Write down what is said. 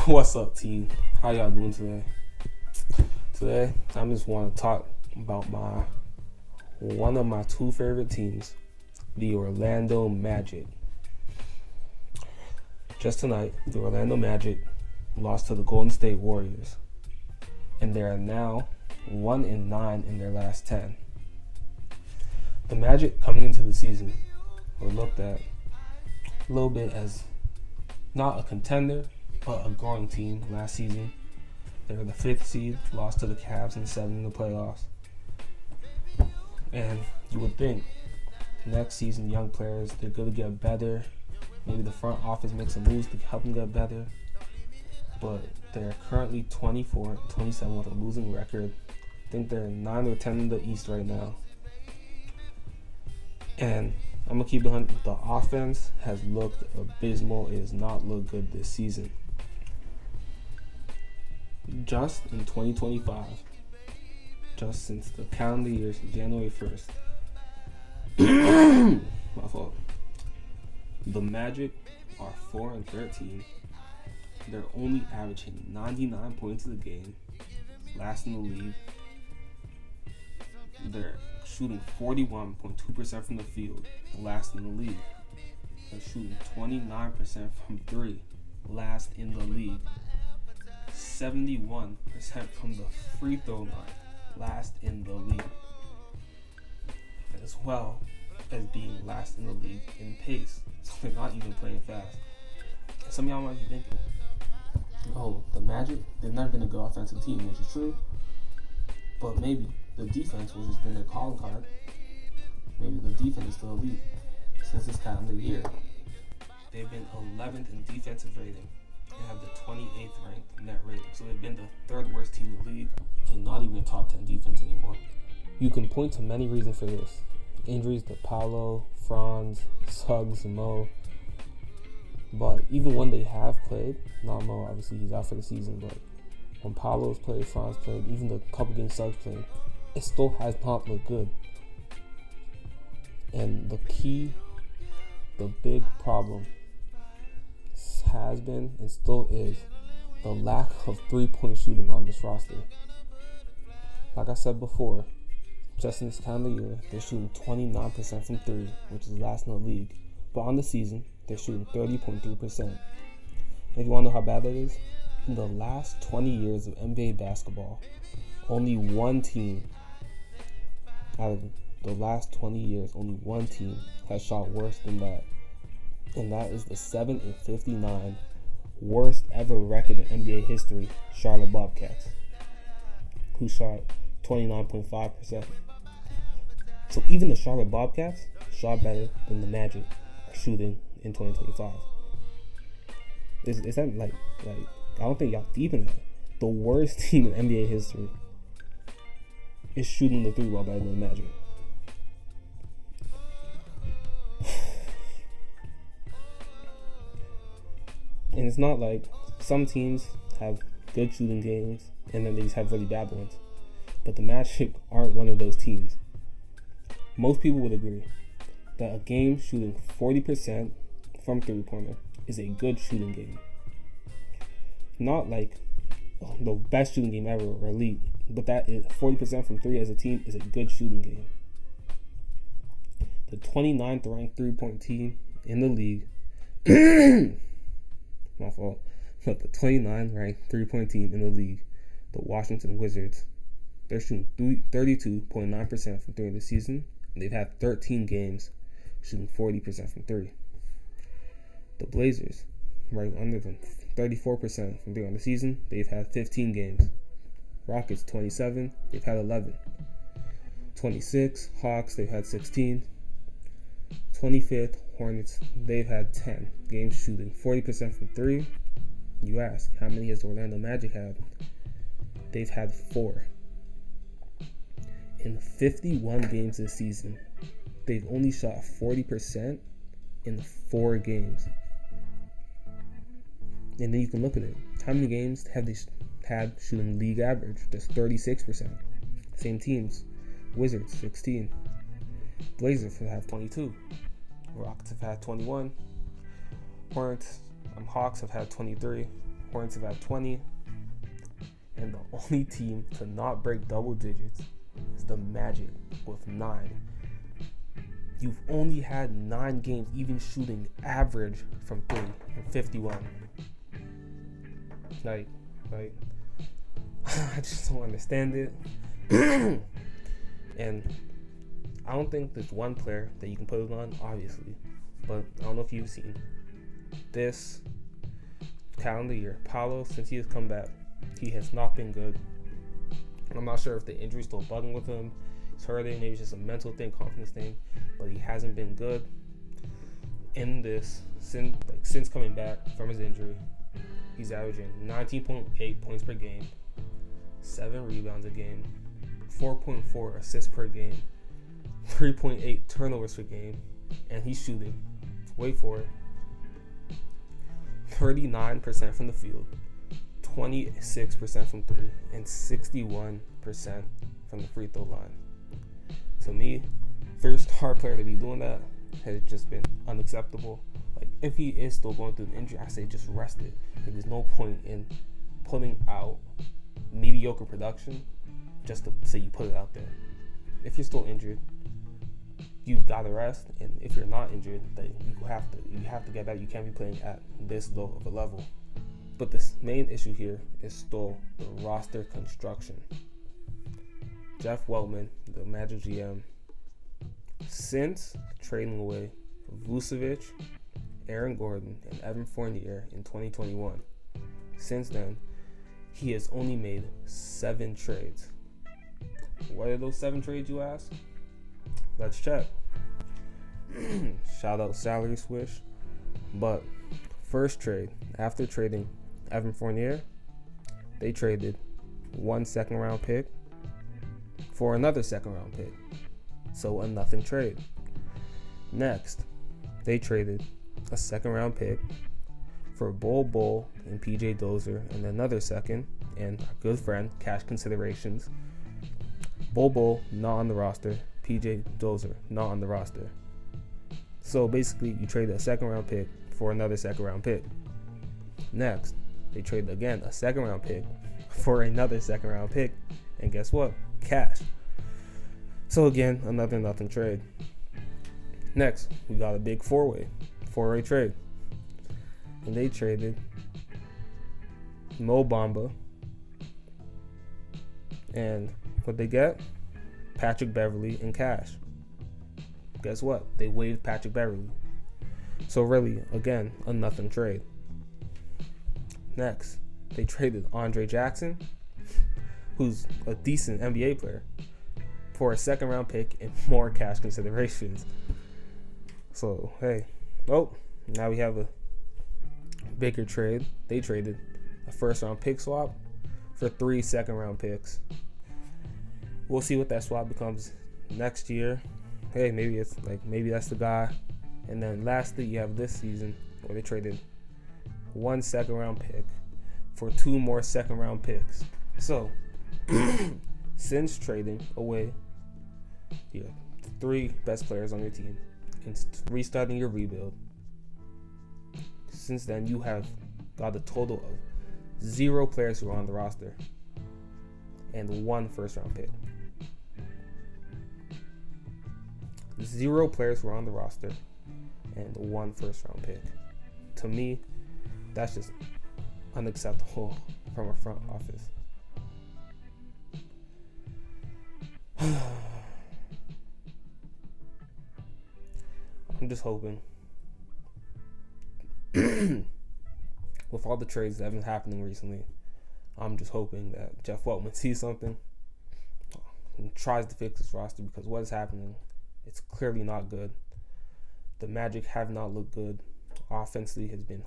What's up, team? How y'all doing today? Today, I just want to talk about one of my two favorite teams, the Orlando Magic. Just tonight, the Orlando Magic lost to the Golden State Warriors, and they are now 1-9 in their last 10. The Magic coming into the season were looked at a little bit as not a contender, but a growing team. Last season, they were the 5th seed, lost to the Cavs in 7 in the playoffs. And you would think next season, young players, they're going to get better. Maybe the front office makes some moves to help them get better. But they're currently 24-27 with a losing record. I think they're 9 or 10 in the East right now. And I'm going to keep it 100. The offense has looked abysmal. It has not looked good this season. Just in 2025, just since the calendar year, January 1st, my fault, the Magic are 4-13. They're only averaging 99 points a game, last in the league. They're shooting 41.2% from the field, last in the league. They're shooting 29% from 3, last in the league. 71% from the free throw line, last in the league. As well as being last in the league in pace. So they're not even playing fast. Some of y'all might be thinking, oh, the Magic, they've never been a good offensive team, which is true. But maybe the defense will just been their calling card. Maybe the defense is still elite. Since this calendar year, they've been 11th in defensive rating. They have the 28th ranked net rating. So they've been the 3rd worst team in the league and not even a top 10 defense anymore. You can point to many reasons for this. Injuries to Paolo, Franz, Suggs, and Mo. But even when they have played, not Mo, obviously he's out for the season, but when Paolo's played, Franz played, even the couple games Suggs played, it still has not looked good. And the big problem has been and still is the lack of 3-point shooting on this roster. Like I said before, just in this calendar year, they're shooting 29% from 3, which is last in the league. But on the season, they're shooting 30.3%. If you want to know how bad that is, in the last 20 years of NBA basketball, only one team out of the last 20 years, only one team has shot worse than that. And that is the 7-59 worst ever record in NBA history, Charlotte Bobcats, who shot 29.5%. So even the Charlotte Bobcats shot better than the Magic are shooting in 2025. Is that like I don't think y'all deep in that. The worst team in NBA history is shooting the 3-ball better than the Magic. And it's not like some teams have good shooting games and then they just have really bad ones. But the Magic aren't one of those teams. Most people would agree that a game shooting 40% from 3-pointer is a good shooting game. Not like the best shooting game ever or elite, but that is 40% from 3 as a team is a good shooting game. The 29th ranked 3-point team in the league, my fault, but the 29th ranked 3-point team in the league, the Washington Wizards, they're shooting 32.9% from 3 this season, and they've had 13 games shooting 40% from 3. The Blazers, right under them, 34% from 3 on the season. They've had 15 games. Rockets, 27. They've had 11. 26. Hawks, they've had 16. 25th, Hornets, they've had 10 games shooting 40% from 3. You ask, how many has the Orlando Magic had? They've had 4. In 51 games this season, they've only shot 40% in 4 games. And then you can look at it. How many games have they had shooting league average? That's 36%. Same teams. Wizards, 16. Blazers have 22. Rockets have had 21. Hornets, Hawks have had 23. Hornets have had 20. And the only team to not break double digits is the Magic with 9. You've only had 9 games even shooting average from 3 and 51. Like, I just don't understand it. And I don't think there's one player that you can put it on, obviously. But I don't know if you've seen this calendar year. Paolo, since he has come back, he has not been good. I'm not sure if the injury's still bugging with him. It's hurting. Maybe it's just a mental thing, confidence thing. But he hasn't been good in this since coming back from his injury. He's averaging 19.8 points per game, 7 rebounds a game, 4.4 assists per game, 3.8 turnovers per game, and he's shooting, wait for it, 39% from the field, 26% from 3, and 61% from the free throw line. To me, for a star player to be doing that has just been unacceptable. Like, if he is still going through an injury, I say just rest it. Like, there's no point in putting out mediocre production just to say you put it out there. If you're still injured, you gotta rest, and if you're not injured, then you have to get back. You can't be playing at this low of a level. But this main issue here is still the roster construction. Jeff Weltman, the Magic GM, since trading away Vucevic, Aaron Gordon, and Evan Fournier in 2021, since then, he has only made 7 trades. What are those 7 trades, you ask? Let's check. Shout out Salary Swish. But first trade, after trading Evan Fournier, they traded 1 second-round pick for another second-round pick. So a nothing trade. Next, they traded a second-round pick for Bol and PJ Dozier and another second and a good friend, cash considerations. Bol not on the roster, PJ Dozier not on the roster. So basically, you trade a second-round pick for another second-round pick. Next, they traded again a second-round pick for another second-round pick, and guess what? Cash. So again, another nothing trade. Next, we got a big four-way trade. And they traded Mo Bamba. And what they get? Patrick Beverly and cash. Guess what? They waived Patrick Beverly. So really, again, a nothing trade. Next, they traded Andre Jackson, who's a decent NBA player, for a second-round pick and more cash considerations. So, hey. Oh, now we have a bigger trade. They traded a first-round pick swap for 3 second-round picks. We'll see what that swap becomes next year. Hey, maybe that's the guy. And then lastly, you have this season where they traded 1 second-round pick for 2 more second-round picks. So, since trading away your 3 best players on your team and restarting your rebuild, since then you have got a total of 0 players who are on the roster and 1 first-round pick. 0 players who are on the roster and 1 first-round pick. To me, that's just unacceptable from a front office. I'm just hoping with all the trades that have been happening recently, I'm just hoping that Jeff Weltman sees something and tries to fix his roster, because what is happening, it's clearly not good. The Magic have not looked good. Offensively has been